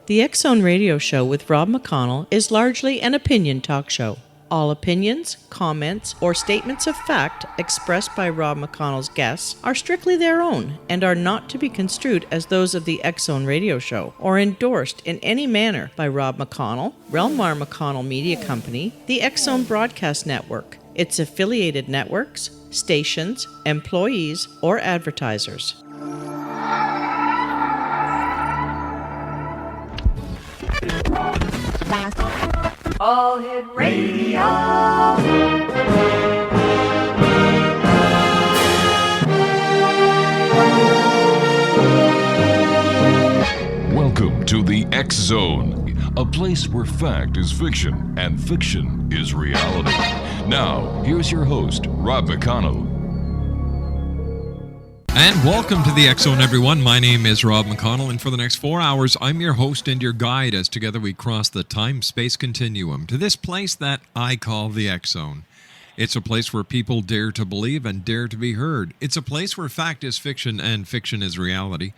The X Zone Radio Show with Rob McConnell is largely an opinion talk show. All opinions, comments, or statements of fact expressed by Rob McConnell's guests are strictly their own and are not to be construed as those of the X Zone Radio Show or endorsed in any manner by Rob McConnell, Relmar McConnell Media Company, the X Zone Broadcast Network, its affiliated networks, stations, employees, or advertisers. All Hit Radio. Welcome to the X Zone, a place where fact is fiction and fiction is reality. Now, here's your host, Rob McConnell. And welcome to the X Zone, everyone. My name is Rob McConnell, and for the next 4 hours, I'm your host and your guide as together we cross the time-space continuum to this place that I call the X Zone. It's a place where people dare to believe and dare to be heard. It's a place where fact is fiction and fiction is reality.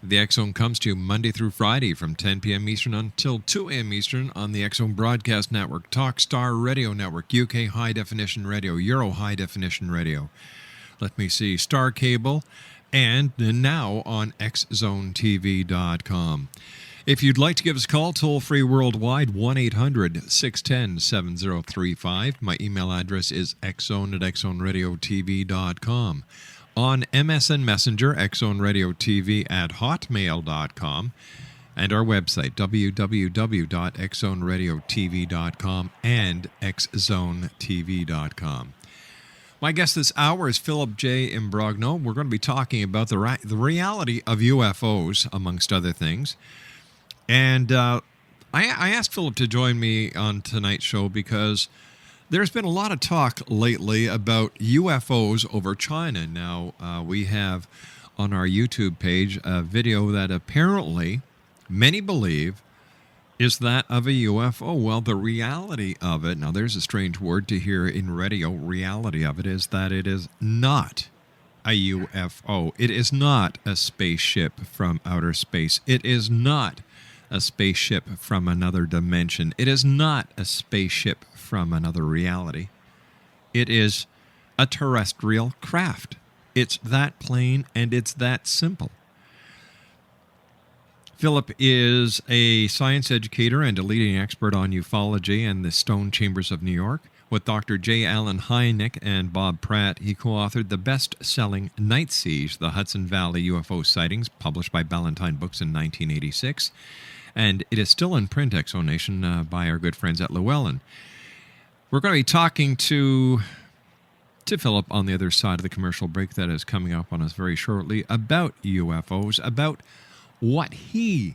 The X Zone comes to you Monday through Friday from 10 p.m. Eastern until 2 a.m. Eastern on the X Zone Broadcast Network, Talkstar Radio Network, UK High Definition Radio, Euro High Definition Radio. Let me see, Star Cable, and now on xzonetv.com. If you'd like to give us a call, toll-free worldwide, 1-800-610-7035. My email address is xzone@xzoneradiotv.com. On MSN Messenger, xzoneradiotv@hotmail.com. And our website, www.xzoneradiotv.com and xzonetv.com. My guest this hour is Philip J. Imbrogno. We're going to be talking about the reality of UFOs, amongst other things. And I asked Philip to join me on tonight's show because there's been a lot of talk lately about UFOs over China. Now, we have on our YouTube page a video that apparently many believe is that of a UFO. Well, the reality of it, now there's a strange word to hear in radio, reality of it is that it is not a UFO. It is not a spaceship from outer space. It is not a spaceship from another dimension. It is not a spaceship from another reality. It is a terrestrial craft. It's that plain and it's that simple. Philip is a science educator and a leading expert on ufology and the stone chambers of New York. With Dr. J. Allen Hynek and Bob Pratt, he co-authored the best-selling Night Siege, the Hudson Valley UFO Sightings, published by Ballantine Books in 1986. And it is still in print, Exonation, by our good friends at Llewellyn. We're going to be talking to Philip on the other side of the commercial break that is coming up on us very shortly about UFOs, about what he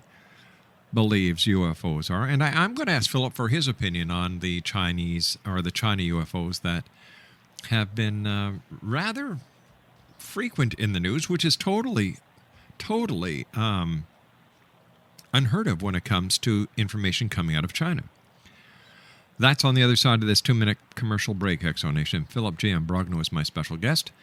believes UFOs are. And I'm going to ask Philip for his opinion on the Chinese or the China UFOs that have been rather frequent in the news, which is totally unheard of when it comes to information coming out of China. That's on the other side of this 2-minute commercial break, Exonation. Philip J. Imbrogno is my special guest.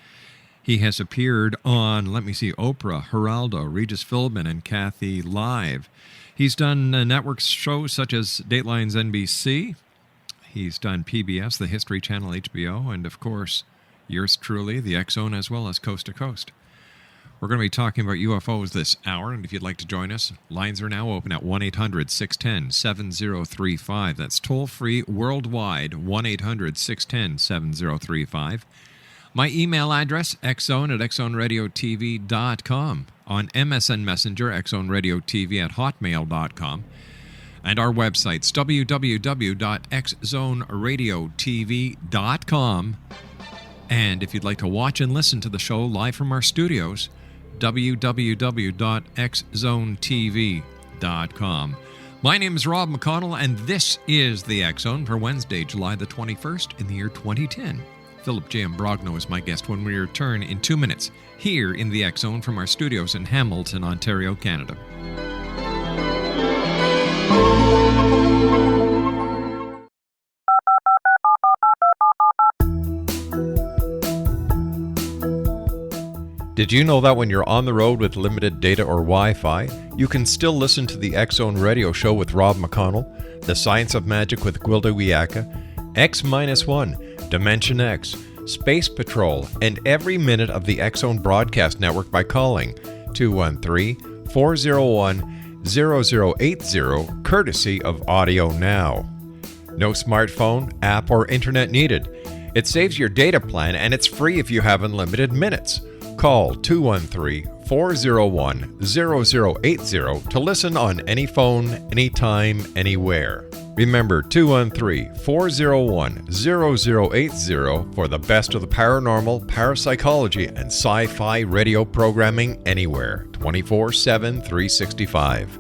He has appeared on, Oprah, Geraldo, Regis Philbin, and Kathy Live. He's done network shows such as Dateline's NBC. He's done PBS, the History Channel, HBO, and, of course, yours truly, the X Zone, as well as Coast to Coast. We're going to be talking about UFOs this hour, and if you'd like to join us, lines are now open at 1-800-610-7035. That's toll-free worldwide, 1-800-610-7035. My email address, xzone@xzoneradiotv.com. On MSN Messenger, xzoneradiotv@hotmail.com. And our websites, www.xzoneradiotv.com. And if you'd like to watch and listen to the show live from our studios, www.xzonetv.com. My name is Rob McConnell, and this is the X Zone for Wednesday, July the 21st in the year 2010. Philip J. Imbrogno is my guest when we return in 2 minutes here in the X Zone from our studios in Hamilton, Ontario, Canada. Did you know that when you're on the road with limited data or Wi-Fi, you can still listen to the X-Zone Radio Show with Rob McConnell, The Science of Magic with Gwilda Wiyaka, X-1, Dimension X, Space Patrol, and every minute of the X-Zone Broadcast Network by calling 213-401-0080, courtesy of Audio Now. No smartphone, app, or internet needed. It saves your data plan and it's free if you have unlimited minutes. Call 213-401-0080 to listen on any phone, anytime, anywhere. Remember 213-401-0080 for the best of the paranormal, parapsychology, and sci-fi radio programming anywhere, 24/7, 365.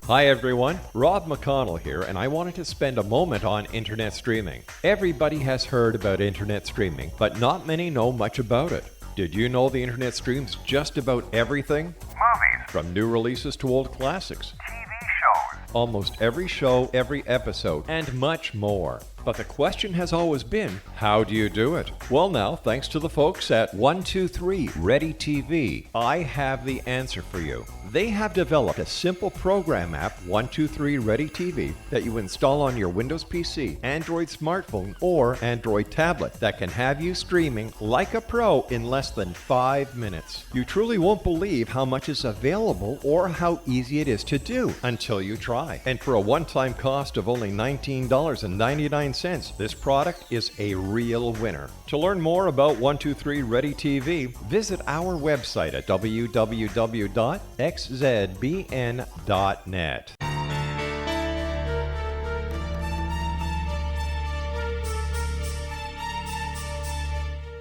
Hi everyone, Rob McConnell here, and I wanted to spend a moment on internet streaming. Everybody has heard about internet streaming, but not many know much about it. Did you know the internet streams just about everything? Movies, From new releases to old classics. TV shows, Almost every show, every episode, and much more. But the question has always been, how do you do it? Well now, thanks to the folks at 123 Ready TV, I have the answer for you. They have developed a simple program app, 123 Ready TV, that you install on your Windows PC, Android smartphone, or Android tablet that can have you streaming like a pro in less than 5 minutes. You truly won't believe how much is available or how easy it is to do until you try. And for a one-time cost of only $19.99, this product is a real winner. To learn more about 123 Ready TV, visit our website at www.xzbn.net.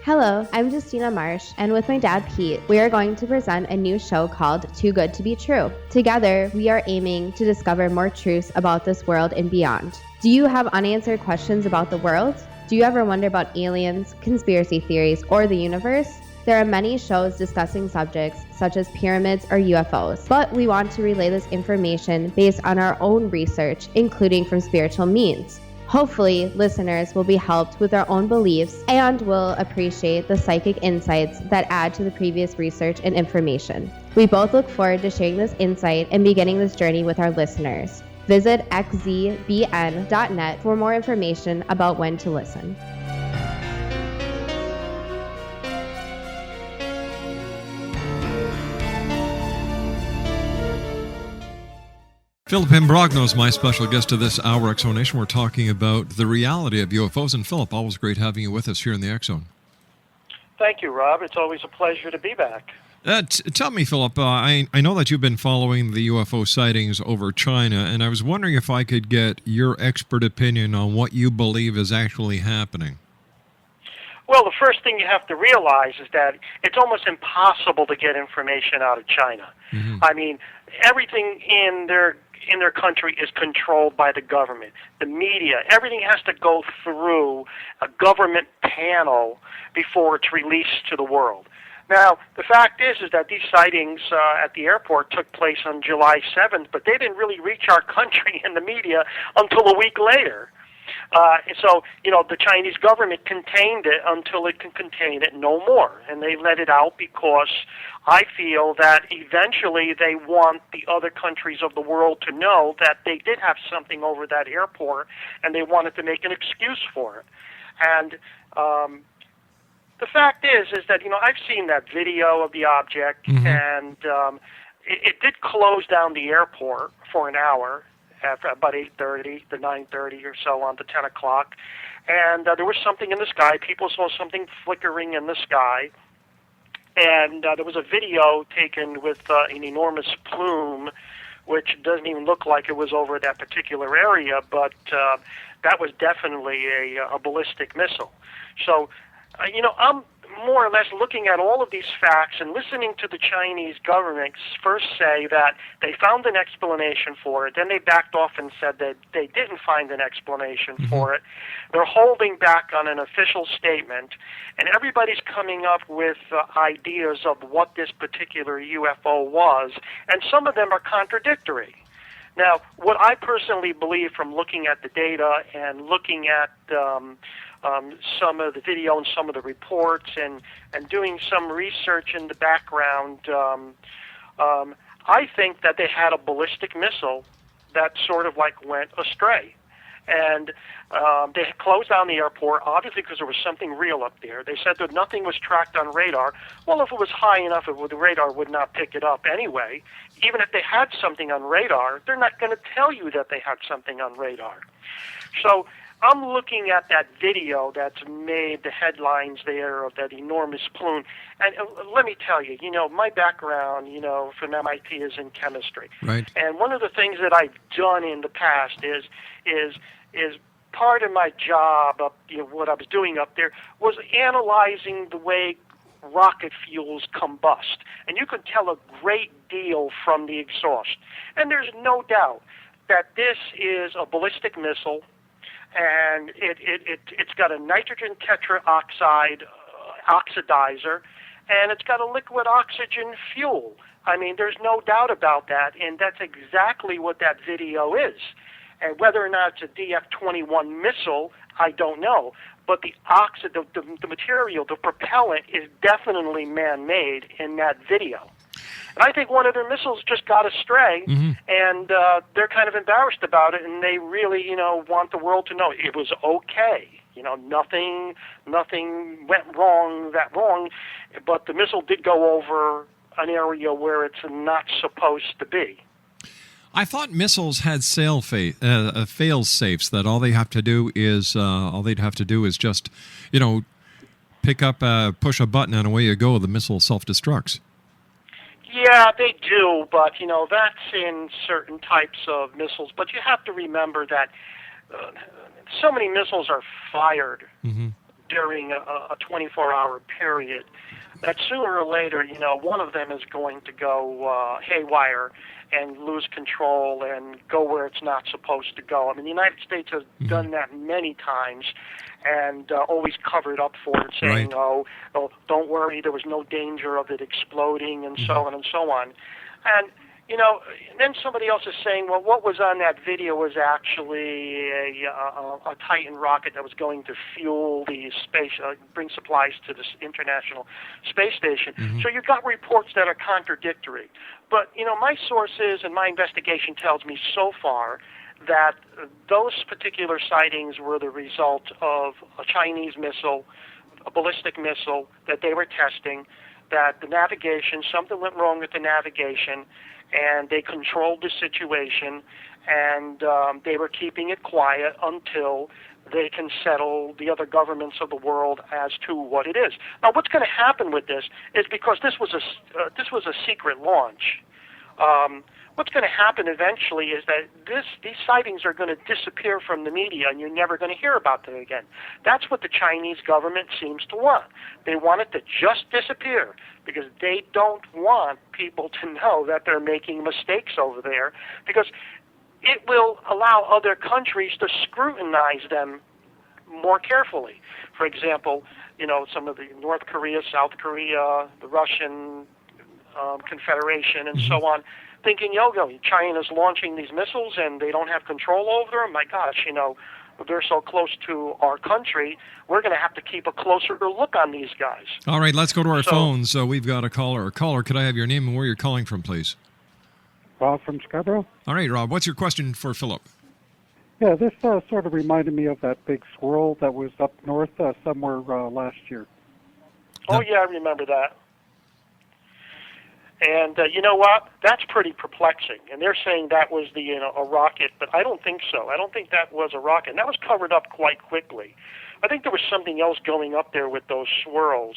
Hello, I'm Justina Marsh, and with my dad Pete, we are going to present a new show called Too Good to Be True. Together, we are aiming to discover more truths about this world and beyond. Do you have unanswered questions about the world? Do you ever wonder about aliens, conspiracy theories, or the universe? There are many shows discussing subjects such as pyramids or UFOs, but we want to relay this information based on our own research, including from spiritual means. Hopefully, listeners will be helped with their own beliefs and will appreciate the psychic insights that add to the previous research and information. We both look forward to sharing this insight and beginning this journey with our listeners. Visit xzbn.net for more information about when to listen. Philip Imbrogno is my special guest to this hour, X-Zone Nation. We're talking about the reality of UFOs. And Philip, always great having you with us here in the X-Zone. Thank you, Rob. It's always a pleasure to be back. Tell me, Philip, I know that you've been following the UFO sightings over China, and I was wondering if I could get your expert opinion on what you believe is actually happening. Well, the first thing you have to realize is that it's almost impossible to get information out of China. Mm-hmm. I mean, everything in their country is controlled by the government. The media, everything has to go through a government panel before it's released to the world. Now, the fact is that these sightings at the airport took place on July 7th, but they didn't really reach our country and the media until a week later. So, the Chinese government contained it until it can contain it no more. And they let it out because I feel that eventually they want the other countries of the world to know that they did have something over that airport, and they wanted to make an excuse for it. And the fact is that, I've seen that video of the object, mm-hmm. and it did close down the airport for an hour, at about 8:30 to 9:30 or so on to 10 o'clock. And there was something in the sky. People saw something flickering in the sky. And there was a video taken with an enormous plume, which doesn't even look like it was over that particular area, but that was definitely a ballistic missile. So, I'm more or less looking at all of these facts and listening to the Chinese government first say that they found an explanation for it, then they backed off and said that they didn't find an explanation mm-hmm. for it. They're holding back on an official statement, and everybody's coming up with ideas of what this particular UFO was, and some of them are contradictory. Now, what I personally believe from looking at the data and looking at some of the video and some of the reports, and doing some research in the background, I think that they had a ballistic missile that sort of like went astray. And they had closed down the airport, obviously because there was something real up there. They said that nothing was tracked on radar. Well, if it was high enough, the radar would not pick it up anyway. Even if they had something on radar, they're not going to tell you that they had something on radar. So I'm looking at that video that's made the headlines there of that enormous plume. And let me tell you, my background, from MIT is in chemistry. Right. And one of the things that I've done in the past is part of my job, what I was doing up there, was analyzing the way rocket fuels combust. And you can tell a great deal from the exhaust. And there's no doubt that this is a ballistic missile, and it's got a nitrogen tetraoxide oxidizer, and it's got a liquid oxygen fuel. I mean, there's no doubt about that, and that's exactly what that video is. And whether or not it's a DF-21 missile, I don't know. But the material, the propellant, is definitely man-made in that video. And I think one of their missiles just got astray, and they're kind of embarrassed about it, and they really, want the world to know it was okay. Nothing went wrong, but the missile did go over an area where it's not supposed to be. I thought missiles had fail safes that all they'd have to do is just, pick up, push a button, and away you go. The missile self-destructs. Yeah, they do, but that's in certain types of missiles. But you have to remember that so many missiles are fired during a 24-hour period that sooner or later, one of them is going to go haywire and lose control and go where it's not supposed to go. I mean, the United States has done that many times and always covered up for it, saying, right. oh, don't worry, there was no danger of it exploding, and so on and so on. And, then somebody else is saying, well, what was on that video was actually a Titan rocket that was going to fuel the space, bring supplies to this International Space Station. So you've got reports that are contradictory. But, my sources and my investigation tells me so far that those particular sightings were the result of a Chinese missile, a ballistic missile that they were testing, that the navigation, something went wrong with the navigation, and they controlled the situation, and they were keeping it quiet until they can settle the other governments of the world as to what it is. Now, what's going to happen with this is because this was a secret launch. What's going to happen eventually is that these sightings are going to disappear from the media, and you're never going to hear about them again. That's what the Chinese government seems to want. They want it to just disappear because they don't want people to know that they're making mistakes over there, because it will allow other countries to scrutinize them more carefully. For example, some of the North Korea, South Korea, the Russian Confederation, and so on, thinking, China's launching these missiles and they don't have control over them. My gosh, they're so close to our country, we're going to have to keep a closer look on these guys. All right, let's go to our phones. So we've got a caller. Caller, could I have your name and where you're calling from, please? Rob from Scarborough. All right, Rob, what's your question for Philip? Yeah, this sort of reminded me of that big swirl that was up north somewhere last year. Oh, yeah, I remember that. And you know what? That's pretty perplexing. And they're saying that was a rocket, but I don't think so. I don't think that was a rocket. And that was covered up quite quickly. I think there was something else going up there with those swirls,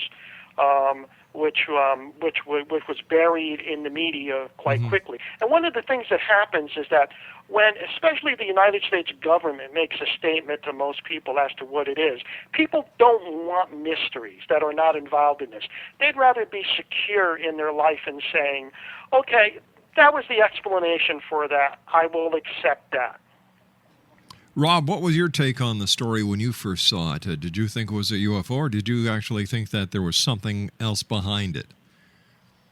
which was buried in the media quite quickly. And one of the things that happens is that when, especially the United States government makes a statement to most people as to what it is, people don't want mysteries that are not involved in this. They'd rather be secure in their life and saying, okay, that was the explanation for that. I will accept that. Rob, what was your take on the story when you first saw it? Did you think it was a UFO, or did you actually think that there was something else behind it?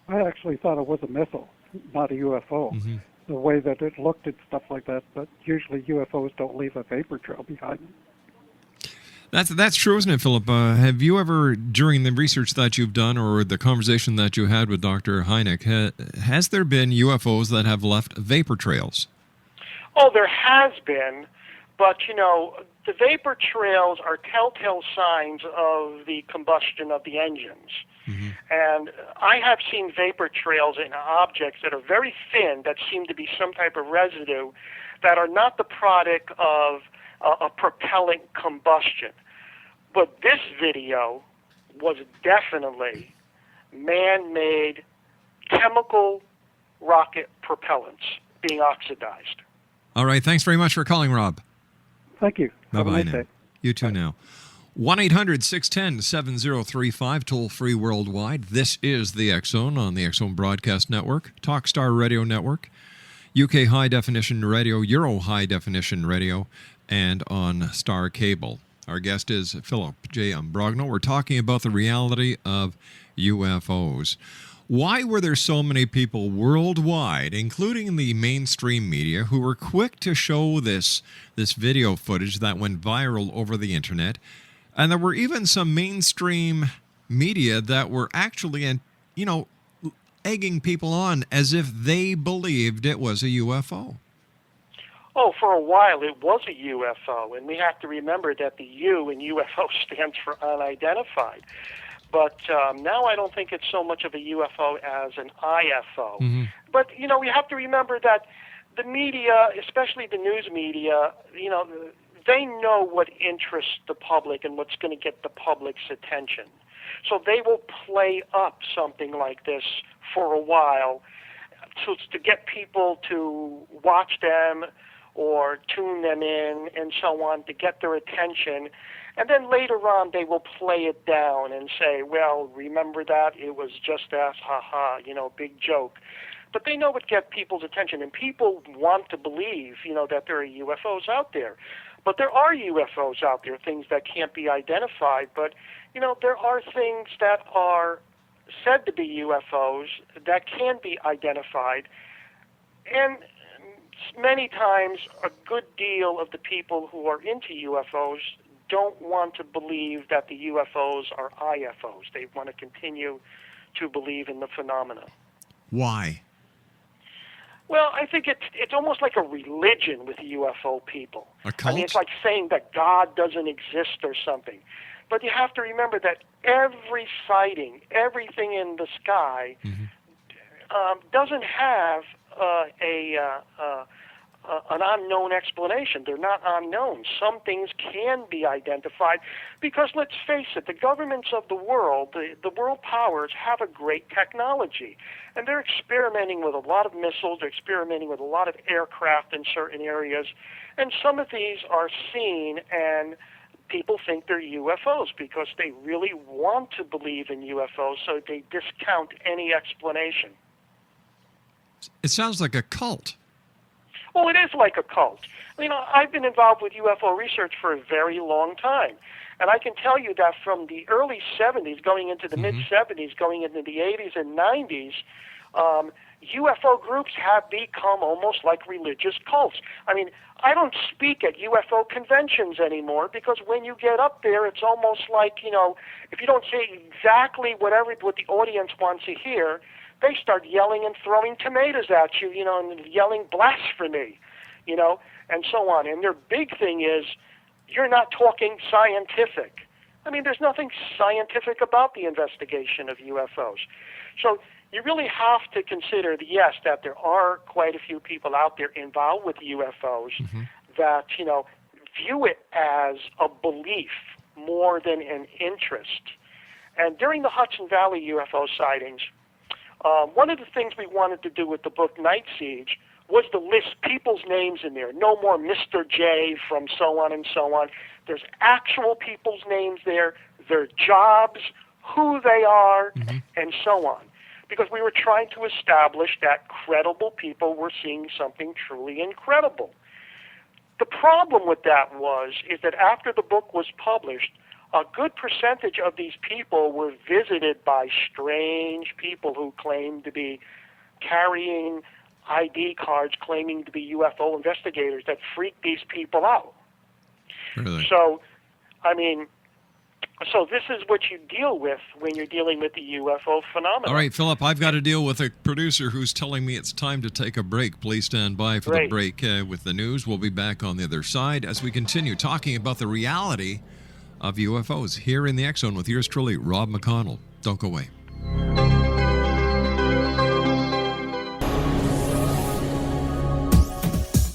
I actually thought it was a missile, not a UFO. The way that it looked and stuff like that, but usually UFOs don't leave a vapor trail behind them. That's true, isn't it, Philip? Have you ever, during the research that you've done or the conversation that you had with Dr. Hynek, has there been UFOs that have left vapor trails? Oh, there has been, but, the vapor trails are telltale signs of the combustion of the engines. Mm-hmm. And I have seen vapor trails in objects that are very thin that seem to be some type of residue that are not the product of a propellant combustion. But this video was definitely man-made chemical rocket propellants being oxidized. All right. Thanks very much for calling, Rob. Thank you. Bye-bye now. You too now. 1-800-610-7035, toll-free worldwide. This is the X-Zone on the X-Zone Broadcast Network, Talkstar Radio Network, UK High Definition Radio, Euro High Definition Radio, and on Star Cable. Our guest is Philip J. Imbrogno. We're talking about the reality of UFOs. Why were there so many people worldwide, including the mainstream media, who were quick to show this video footage that went viral over the internet? And there were even some mainstream media that were actually, egging people on as if they believed it was a UFO. Oh, for a while it was a UFO, and we have to remember that the U in UFO stands for unidentified. But now I don't think it's so much of a UFO as an IFO. Mm-hmm. But, we have to remember that the media, especially the news media, they know what interests the public and what's going to get the public's attention. So they will play up something like this for a while to get people to watch them or tune them in and so on to get their attention. And then later on they will play it down and say, well, remember that? It was just us, ha-ha, big joke. But they know what gets people's attention, and people want to believe, that there are UFOs out there. But there are UFOs out there, things that can't be identified. But, there are things that are said to be UFOs that can be identified. And many times a good deal of the people who are into UFOs don't want to believe that the UFOs are IFOs. They want to continue to believe in the phenomena. Why? Well, I think it's almost like a religion with UFO people. A cult? It's like saying that God doesn't exist or something. But you have to remember that every sighting, everything in the sky, doesn't have an unknown explanation. They're not unknown. Some things can be identified because, let's face it, the governments of the world, the world powers, have a great technology. And they're experimenting with a lot of missiles. They're experimenting with a lot of aircraft in certain areas. And some of these are seen, and people think they're UFOs because they really want to believe in UFOs, so they discount any explanation. It sounds like a cult. Well, it is like a cult. I've been involved with UFO research for a very long time. And I can tell you that from the early 70s, going into the mid-70s, going into the 80s and 90s, UFO groups have become almost like religious cults. I don't speak at UFO conventions anymore because when you get up there, it's almost like, if you don't say exactly what the audience wants to hear, they start yelling and throwing tomatoes at you, and yelling blasphemy, and so on. And their big thing is, you're not talking scientific. There's nothing scientific about the investigation of UFOs. So you really have to consider, that there are quite a few people out there involved with UFOs that, view it as a belief more than an interest. And during the Hudson Valley UFO sightings, one of the things we wanted to do with the book Night Siege was to list people's names in there. No more Mr. J from so on and so on. There's actual people's names there, their jobs, who they are, and so on. Because we were trying to establish that credible people were seeing something truly incredible. The problem with that is that after the book was published, a good percentage of these people were visited by strange people who claimed to be carrying ID cards, claiming to be UFO investigators that freaked these people out. Really? So I mean, so this is what you deal with when you're dealing with the UFO phenomenon. All right, Philip, I've got to deal with a producer who's telling me it's time to take a break. Please stand by for the break with the news. We'll be back on the other side as we continue talking about the reality of UFOs here in the X Zone with yours truly, Rob McConnell. Don't go away.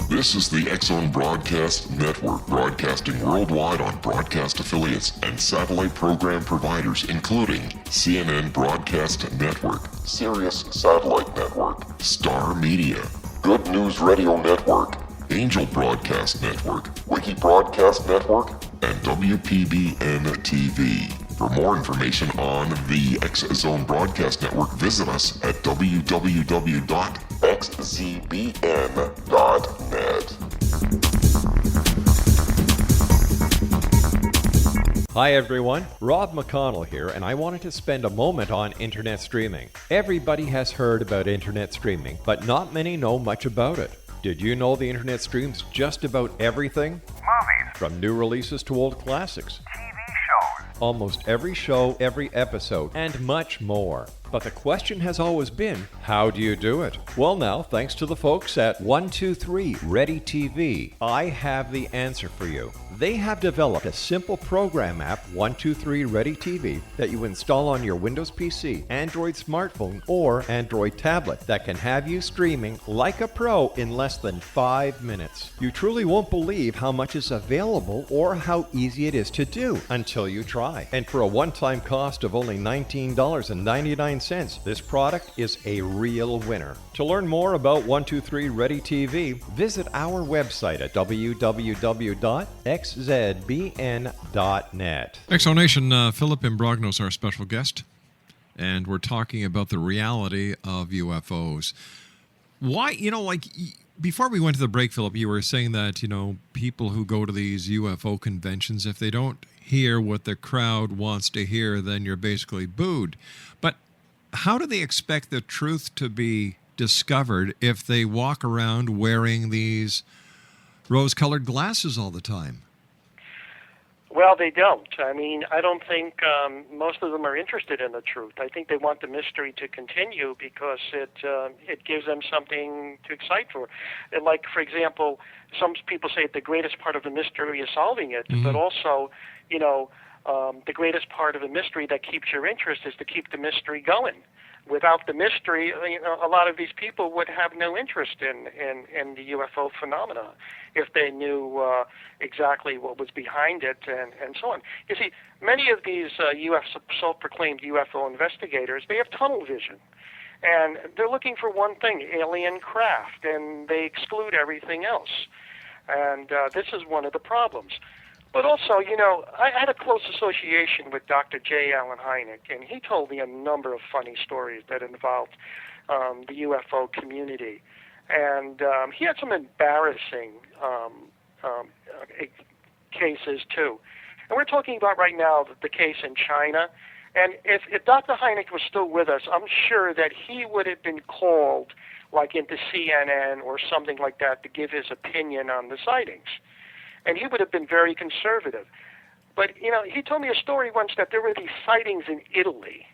This is the X Zone Broadcast Network, broadcasting worldwide on broadcast affiliates and satellite program providers, including CNN Broadcast Network, Sirius Satellite Network, Star Media, Good News Radio Network, Angel Broadcast Network, Wiki Broadcast Network, and WPBN TV. For more information on the X Zone Broadcast Network, visit us at www.xzbn.net. Hi everyone, Rob McConnell here, and I wanted to spend a moment on internet streaming. Everybody has heard about internet streaming, but not many know much about it. Did you know the internet streams just about everything? Movies. From new releases to old classics. TV shows. Almost every show, every episode, and much more. But the question has always been, how do you do it? Well now, thanks to the folks at 123 Ready TV, I have the answer for you. They have developed a simple program app, 123 Ready TV, that you install on your Windows PC, Android smartphone, or Android tablet that can have you streaming like a pro in less than 5 minutes. You truly won't believe how much is available or how easy it is to do until you try. And for a one-time cost of only $19.99, this product is a real winner. To learn more about 123 Ready TV, visit our website at www.xzbn.net. Exonation, Philip Imbrogno is our special guest, and we're talking about the reality of UFOs. Why, before we went to the break, Philip, you were saying that, people who go to these UFO conventions, if they don't hear what the crowd wants to hear, then you're basically booed. But how do they expect the truth to be discovered if they walk around wearing these rose-colored glasses all the time? Well, they don't. I mean, I don't think most of them are interested in the truth. I think they want the mystery to continue because it gives them something to excite for. And like, for example, some people say the greatest part of the mystery is solving it, but also, the greatest part of the mystery that keeps your interest is to keep the mystery going. Without the mystery, a lot of these people would have no interest in the UFO phenomena if they knew exactly what was behind it and so on. You see, many of these self-proclaimed UFO investigators, they have tunnel vision. And they're looking for one thing, alien craft, and they exclude everything else. And this is one of the problems. But also, I had a close association with Dr. J. Allen Hynek, and he told me a number of funny stories that involved the UFO community. And he had some embarrassing cases, too. And we're talking about right now the case in China. And if Dr. Hynek was still with us, I'm sure that he would have been called, like into CNN or something like that, to give his opinion on the sightings. And he would have been very conservative. But, he told me a story once that there were these sightings in Italy.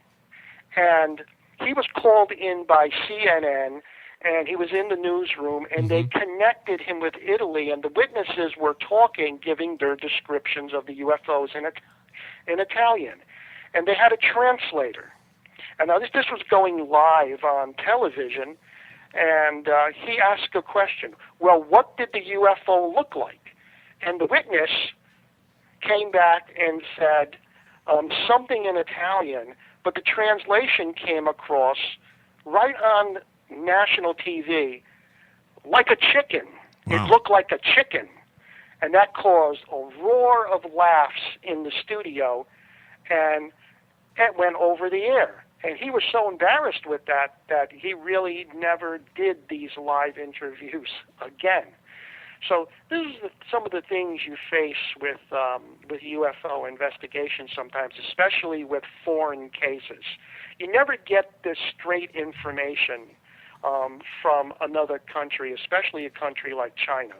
And he was called in by CNN, and he was in the newsroom, and they connected him with Italy, and the witnesses were talking, giving their descriptions of the UFOs in Italian. And they had a translator. And now this was going live on television, and he asked a question. Well, what did the UFO look like? And the witness came back and said something in Italian, but the translation came across right on national TV like a chicken. Wow. It looked like a chicken. And that caused a roar of laughs in the studio, and it went over the air. And he was so embarrassed with that he really never did these live interviews again. So this is some of the things you face with UFO investigations sometimes, especially with foreign cases. You never get this straight information from another country, especially a country like China.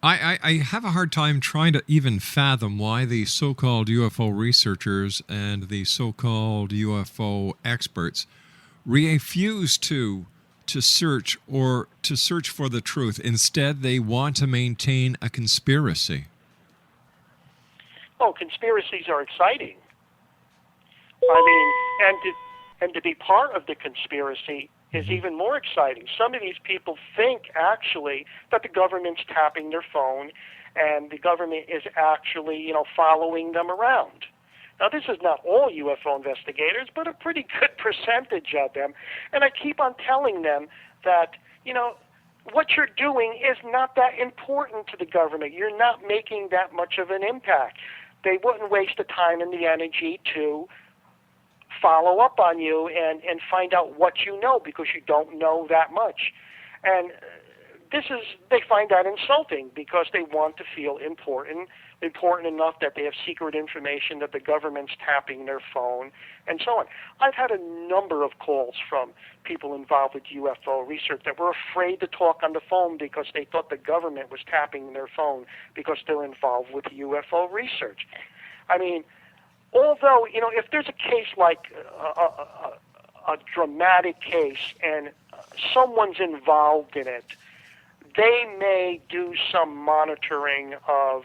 I have a hard time trying to even fathom why the so-called UFO researchers and the so-called UFO experts refuse to search for the truth. Instead, they want to maintain a conspiracy. Oh, conspiracies are exciting. I mean, and to be part of the conspiracy is even more exciting. Some of these people think actually that the government's tapping their phone and the government is actually, following them around. Now, this is not all UFO investigators, but a pretty good percentage of them. And I keep on telling them that, what you're doing is not that important to the government. You're not making that much of an impact. They wouldn't waste the time and the energy to follow up on you and find out what you know, because you don't know that much. And they find that insulting because they want to feel important enough that they have secret information, that the government's tapping their phone, and so on. I've had a number of calls from people involved with UFO research that were afraid to talk on the phone because they thought the government was tapping their phone because they're involved with UFO research. I mean, although, if there's a case like a dramatic case and someone's involved in it, they may do some monitoring of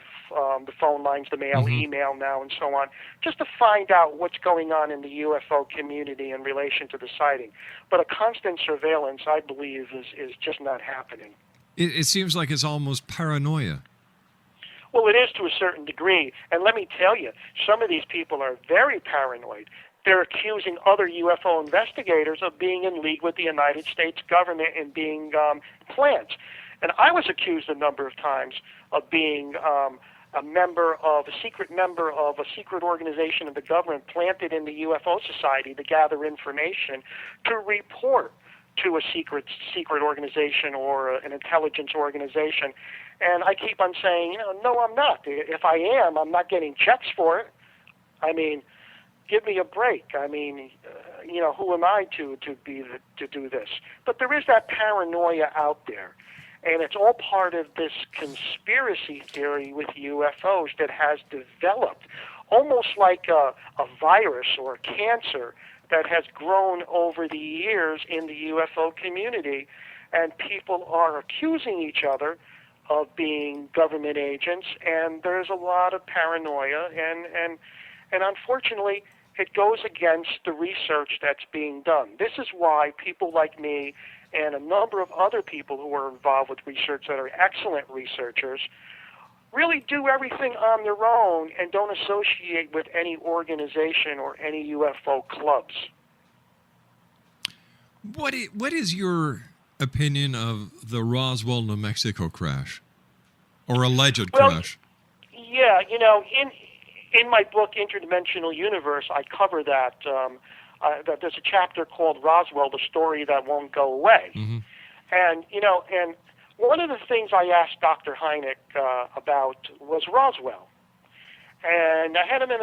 the phone lines, the mail, email now, and so on, just to find out what's going on in the UFO community in relation to the sighting. But a constant surveillance, I believe, is just not happening. It seems like it's almost paranoia. Well, it is to a certain degree. And let me tell you, some of these people are very paranoid. They're accusing other UFO investigators of being in league with the United States government and being plants. And I was accused a number of times of being a secret member of a secret organization of the government planted in the UFO Society to gather information to report to a secret organization or an intelligence organization. And I keep on saying, no, I'm not. If I am, I'm not getting checks for it. I mean, give me a break. I mean, who am I to do this? But there is that paranoia out there. And it's all part of this conspiracy theory with UFOs that has developed almost like a virus or a cancer that has grown over the years in the UFO community. And people are accusing each other of being government agents, and there's a lot of paranoia, and unfortunately, it goes against the research that's being done. This is why people like me and a number of other people who are involved with research that are excellent researchers really do everything on their own and don't associate with any organization or any UFO clubs. What is your opinion of the Roswell, New Mexico crash, or alleged crash? Yeah, in my book, Interdimensional Universe, I cover that. That there's a chapter called Roswell, the story that won't go away. Mm-hmm. And, and one of the things I asked Dr. Hynek about was Roswell. And I had him in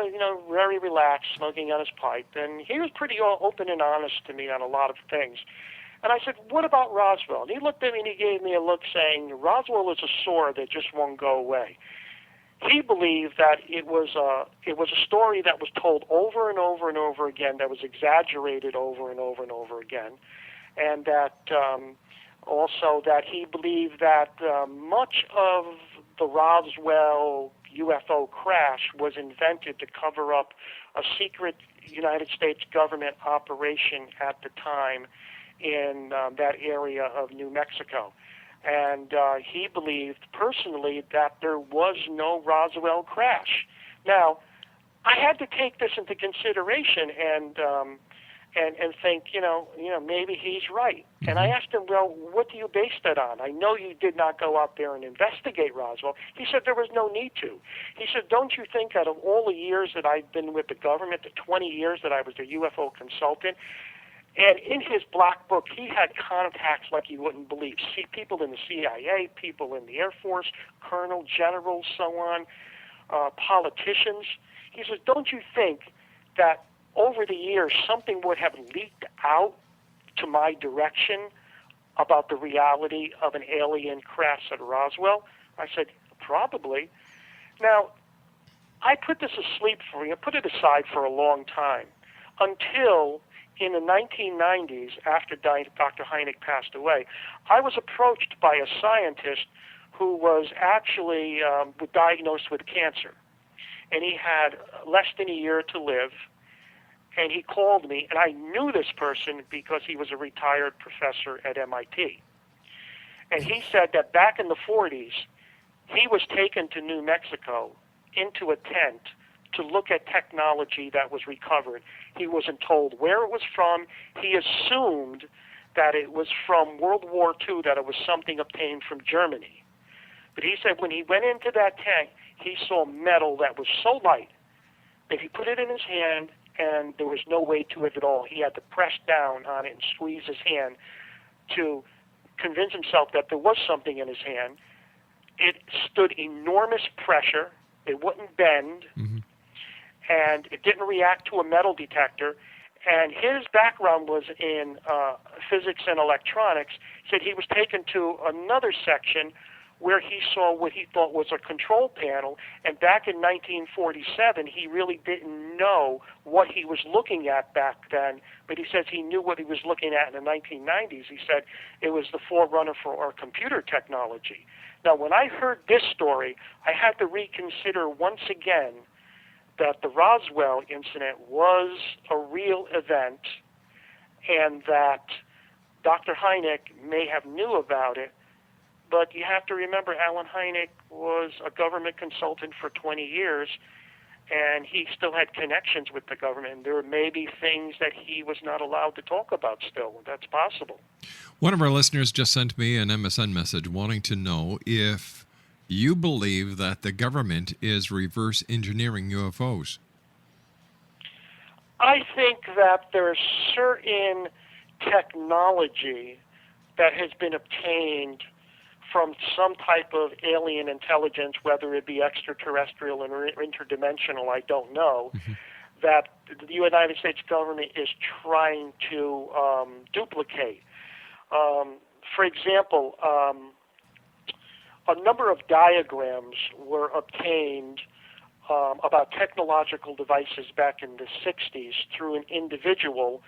very relaxed, smoking on his pipe, and he was pretty open and honest to me on a lot of things. And I said, what about Roswell? And he looked at me and he gave me a look saying, Roswell is a sore that just won't go away. He believed that it was a story that was told over and over and over again, that was exaggerated over and over and over again, and that also that he believed that much of the Roswell UFO crash was invented to cover up a secret United States government operation at the time in that area of New Mexico. And he believed personally that there was no Roswell crash. Now, I had to take this into consideration and think, maybe he's right. Mm-hmm. And I asked him, well, what do you base that on? I know you did not go out there and investigate Roswell. He said there was no need to. He said, don't you think out of all the years that I've been with the government, the 20 years that I was a UFO consultant, and in his black book, he had contacts like you wouldn't believe. See, people in the CIA, people in the Air Force, colonel, generals, so on, politicians. He says, don't you think that over the years something would have leaked out to my direction about the reality of an alien crash at Roswell? I said, probably. Now, I put this put it aside for a long time until in the 1990s, after Dr. Hynek passed away, I was approached by a scientist who was actually diagnosed with cancer. And he had less than a year to live. And he called me, and I knew this person because he was a retired professor at MIT. And he said that back in the 40s, he was taken to New Mexico into a tent to look at technology that was recovered. He wasn't told where it was from. He assumed that it was from World War II, that it was something obtained from Germany. But he said when he went into that tent, he saw metal that was so light that he put it in his hand and there was no weight to it at all. He had to press down on it and squeeze his hand to convince himself that there was something in his hand. It stood enormous pressure. It wouldn't bend. Mm-hmm. And it didn't react to a metal detector. And his background was in physics and electronics. He said he was taken to another section where he saw what he thought was a control panel. And back in 1947, he really didn't know what he was looking at back then, but he says he knew what he was looking at in the 1990s. He said it was the forerunner for our computer technology. Now, when I heard this story, I had to reconsider once again that the Roswell incident was a real event and that Dr. Hynek may have knew about it. But you have to remember, Alan Hynek was a government consultant for 20 years, and he still had connections with the government. And there may be things that he was not allowed to talk about still. That's possible. One of our listeners just sent me an MSN message wanting to know if you believe that the government is reverse engineering UFOs. I think that there's certain technology that has been obtained from some type of alien intelligence, whether it be extraterrestrial or interdimensional, I don't know, that the United States government is trying to duplicate. For example, a number of diagrams were obtained about technological devices back in the 60s through an individual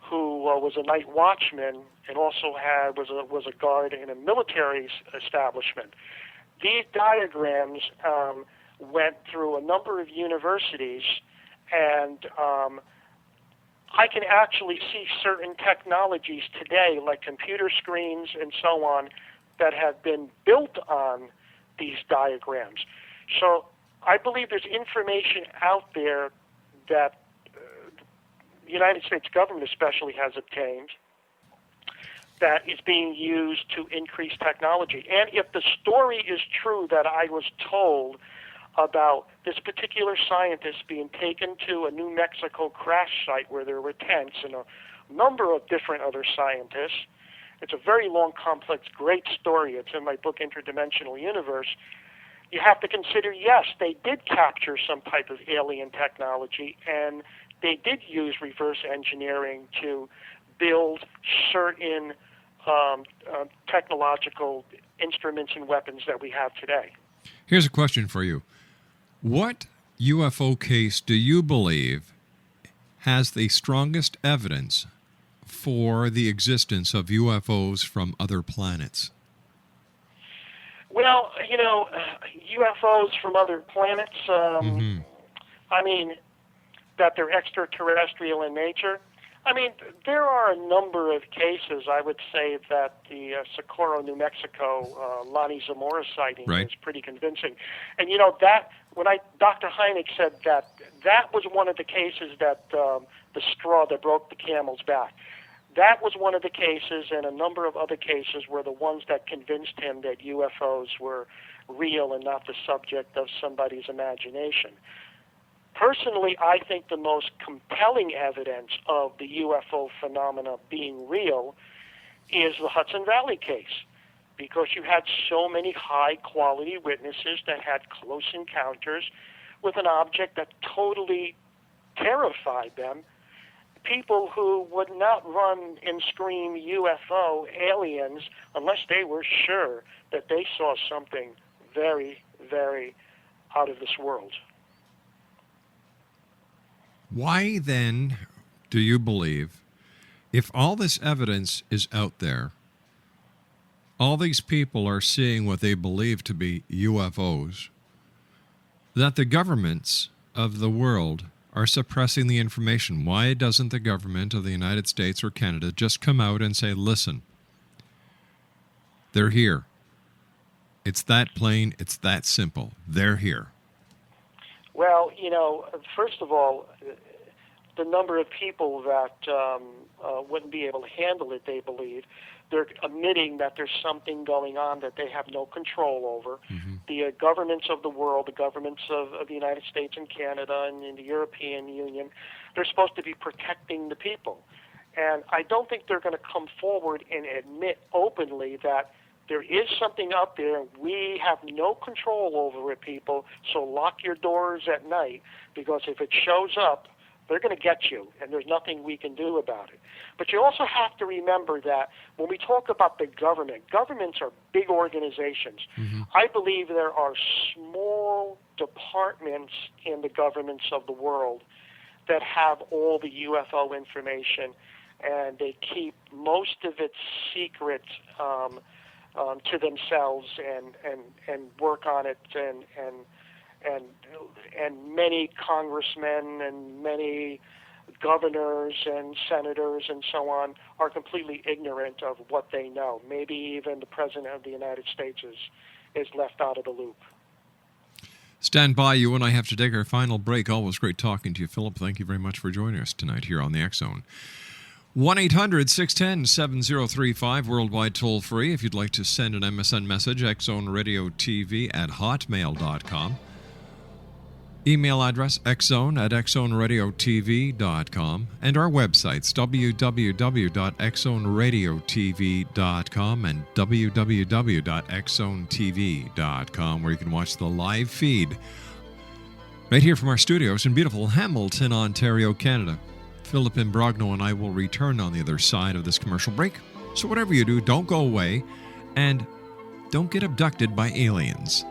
who was a night watchman and also was a guard in a military establishment. These diagrams went through a number of universities, and I can actually see certain technologies today, like computer screens and so on, that have been built on these diagrams. So I believe there's information out there that the United States government especially has obtained that is being used to increase technology. And if the story is true that I was told about this particular scientist being taken to a New Mexico crash site where there were tents and a number of different other scientists, it's a very long, complex, great story. It's in my book, Interdimensional Universe. You have to consider, yes, they did capture some type of alien technology, and they did use reverse engineering to build certain technological instruments and weapons that we have today. Here's a question for you. What UFO case do you believe has the strongest evidence for the existence of UFOs from other planets? Well, UFOs from other planets, I mean, that they're extraterrestrial in nature. I mean, there are a number of cases. I would say that the Socorro, New Mexico, Lonnie Zamora sighting is pretty convincing. And, that when Dr. Hynek said that was one of the cases that the straw that broke the camel's back. That was one of the cases, and a number of other cases were the ones that convinced him that UFOs were real and not the subject of somebody's imagination. Personally, I think the most compelling evidence of the UFO phenomena being real is the Hudson Valley case, because you had so many high-quality witnesses that had close encounters with an object that totally terrified them, people who would not run and scream UFO aliens unless they were sure that they saw something very, very out of this world. Why then do you believe, if all this evidence is out there, all these people are seeing what they believe to be UFOs, that the governments of the world are suppressing the information? Why doesn't the government of the United States or Canada just come out and say, listen, they're here. It's that plain, it's that simple. They're here. Well, first of all, the number of people that wouldn't be able to handle it, they believe, they're admitting that there's something going on that they have no control over. Mm-hmm. The governments of the world, the governments of the United States and Canada and in the European Union, they're supposed to be protecting the people. And I don't think they're going to come forward and admit openly that there is something up there and we have no control over it, people, so lock your doors at night, because if it shows up, they're going to get you, and there's nothing we can do about it. But you also have to remember that when we talk about the government, governments are big organizations. Mm-hmm. I believe there are small departments in the governments of the world that have all the UFO information, and they keep most of it secret to themselves and work on it, and many congressmen and many governors and senators and so on are completely ignorant of what they know. Maybe even the President of the United States is left out of the loop. Stand by. You and I have to take our final break. Always great talking to you, Philip. Thank you very much for joining us tonight here on the X Zone. 1-800-610-7035, worldwide toll-free. If you'd like to send an MSN message, xzoneradiotv@hotmail.com. Email address, xzone@xzoneradiotv.com. And our websites, www.xzoneradiotv.com and www.xzonetv.com, where you can watch the live feed right here from our studios in beautiful Hamilton, Ontario, Canada. Philip Imbrogno and I will return on the other side of this commercial break. So whatever you do, don't go away and don't get abducted by aliens.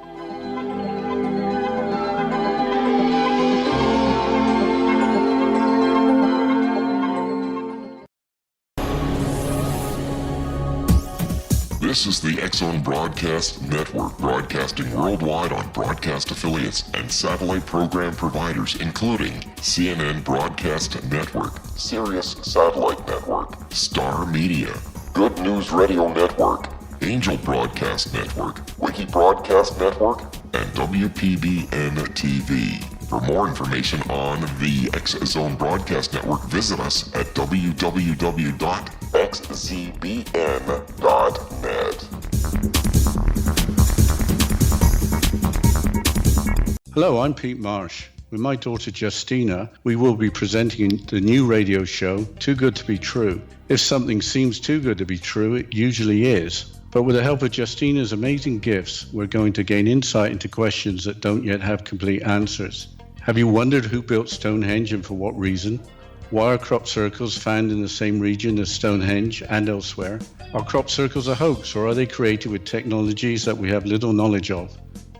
This is the X Zone Broadcast Network, broadcasting worldwide on broadcast affiliates and satellite program providers, including CNN Broadcast Network, Sirius Satellite Network, Star Media, Good News Radio Network, Angel Broadcast Network, Wiki Broadcast Network, and WPBN TV. For more information on the X Zone Broadcast Network, visit us at www.xzbn.net. Hello, I'm Pete Marsh. With my daughter Justina, we will be presenting the new radio show, Too Good to Be True. If something seems too good to be true, it usually is. But with the help of Justina's amazing gifts, we're going to gain insight into questions that don't yet have complete answers. Have you wondered who built Stonehenge and for what reason? Why are crop circles found in the same region as Stonehenge and elsewhere? Are crop circles a hoax, or are they created with technologies that we have little knowledge of?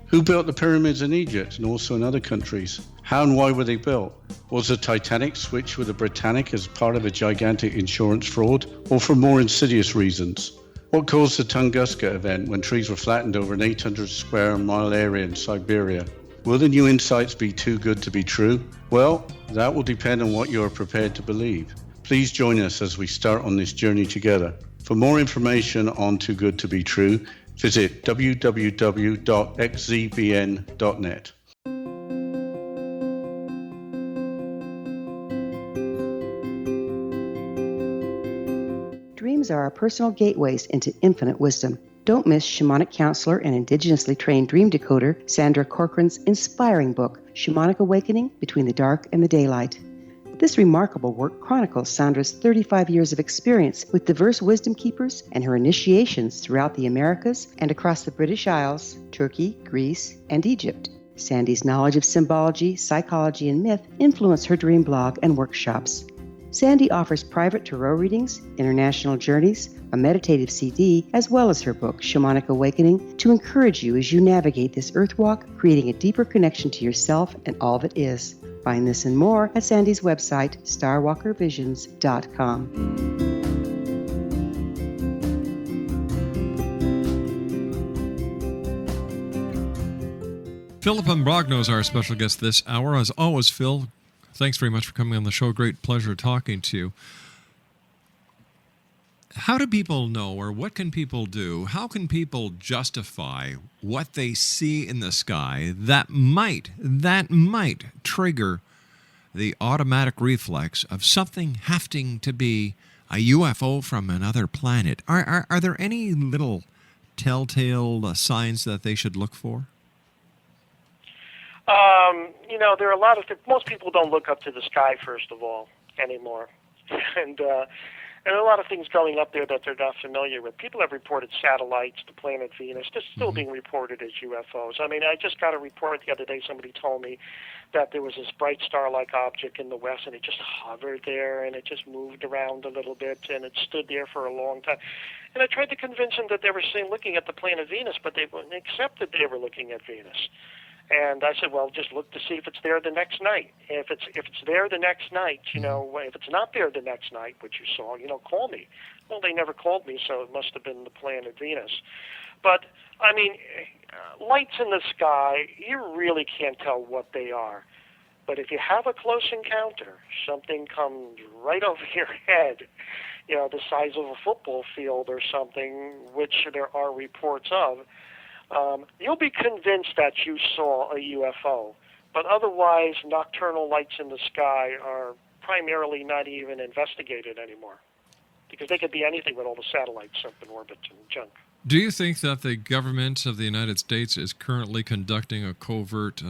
Who built the pyramids in Egypt and also in other countries? How and why were they built? Was the Titanic switched with the Britannic as part of a gigantic insurance fraud, or for more insidious reasons? What caused the Tunguska event when trees were flattened over an 800 square mile area in Siberia? Will the new insights be too good to be true? Well, that will depend on what you are prepared to believe. Please join us as we start on this journey together. For more information on Too Good to Be True, visit www.xzbn.net. Dreams are our personal gateways into infinite wisdom. Don't miss shamanic counselor and indigenously trained dream decoder Sandra Corcoran's inspiring book, Shamanic Awakening Between the Dark and the Daylight. This remarkable work chronicles Sandra's 35 years of experience with diverse wisdom keepers and her initiations throughout the Americas and across the British Isles, Turkey, Greece, and Egypt. Sandy's knowledge of symbology, psychology, and myth influenced her dream blog and workshops. Sandy offers private tarot readings, international journeys, a meditative CD, as well as her book, Shamanic Awakening, to encourage you as you navigate this earth walk, creating a deeper connection to yourself and all that is. Find this and more at Sandy's website, starwalkervisions.com. Philip Imbrogno is our special guest this hour. As always, Phil, thanks very much for coming on the show. Great pleasure talking to you. How do people know, or what can people do? How can people justify what they see in the sky that might trigger the automatic reflex of something having to be a UFO from another planet? Are there any little telltale signs that they should look for? There are a lot of most people don't look up to the sky, first of all, anymore. And there are a lot of things going up there that they're not familiar with. People have reported satellites, the planet Venus. They're still being reported as UFOs. I mean, I just got a report the other day. Somebody told me that there was this bright star-like object in the west, and it just hovered there, and it just moved around a little bit, and it stood there for a long time. And I tried to convince them that they were looking at the planet Venus, but they wouldn't accept that they were looking at Venus. And I said, well, just look to see if it's there the next night. If it's there the next night, if it's not there the next night, which you saw, call me. Well, they never called me, so it must have been the planet Venus. But, I mean, lights in the sky, you really can't tell what they are. But if you have a close encounter, something comes right over your head, the size of a football field or something, which there are reports of, you'll be convinced that you saw a UFO. But otherwise, nocturnal lights in the sky are primarily not even investigated anymore, because they could be anything with all the satellites up in orbit and junk. Do you think that the government of the United States is currently conducting a covert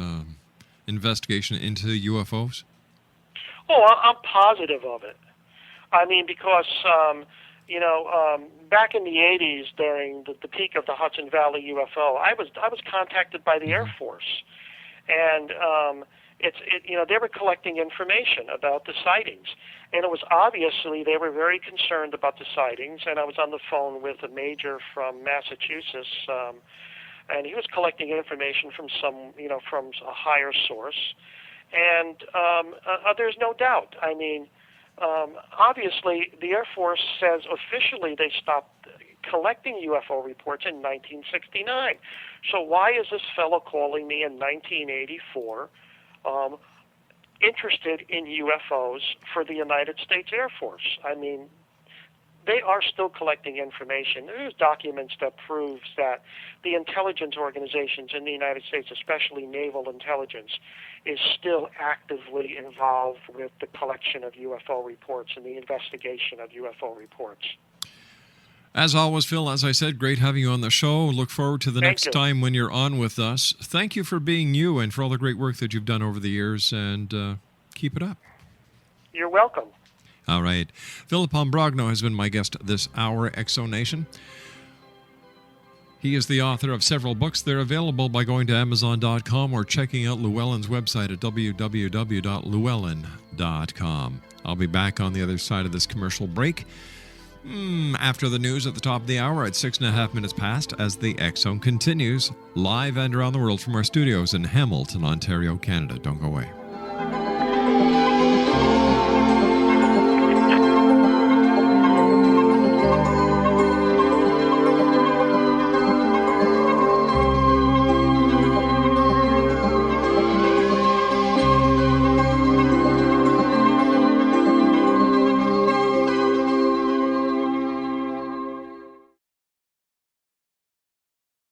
investigation into UFOs? Oh, I'm positive of it. I mean, because back in the 80s, during the peak of the Hudson Valley UFO, I was contacted by the Air Force, and they were collecting information about the sightings, and it was obviously they were very concerned about the sightings. And I was on the phone with a major from Massachusetts, and he was collecting information from from a higher source, and there's no doubt. I mean. Obviously, the Air Force says officially they stopped collecting UFO reports in 1969. So why is this fellow calling me in 1984 interested in UFOs for the United States Air Force? I mean, they are still collecting information. There's documents that proves that the intelligence organizations in the United States, especially naval intelligence, is still actively involved with the collection of UFO reports and the investigation of UFO reports. As always, Phil, as I said, great having you on the show. Look forward to the next time when you're on with us. Thank you for being you and for all the great work that you've done over the years, and keep it up. You're welcome. All right. Philip Imbrogno has been my guest this hour, Exonation. He is the author of several books. They're available by going to Amazon.com or checking out Llewellyn's website at www.llewellyn.com. I'll be back on the other side of this commercial break after the news at the top of the hour at 6.5 minutes past as the X-Zone continues live and around the world from our studios in Hamilton, Ontario, Canada. Don't go away.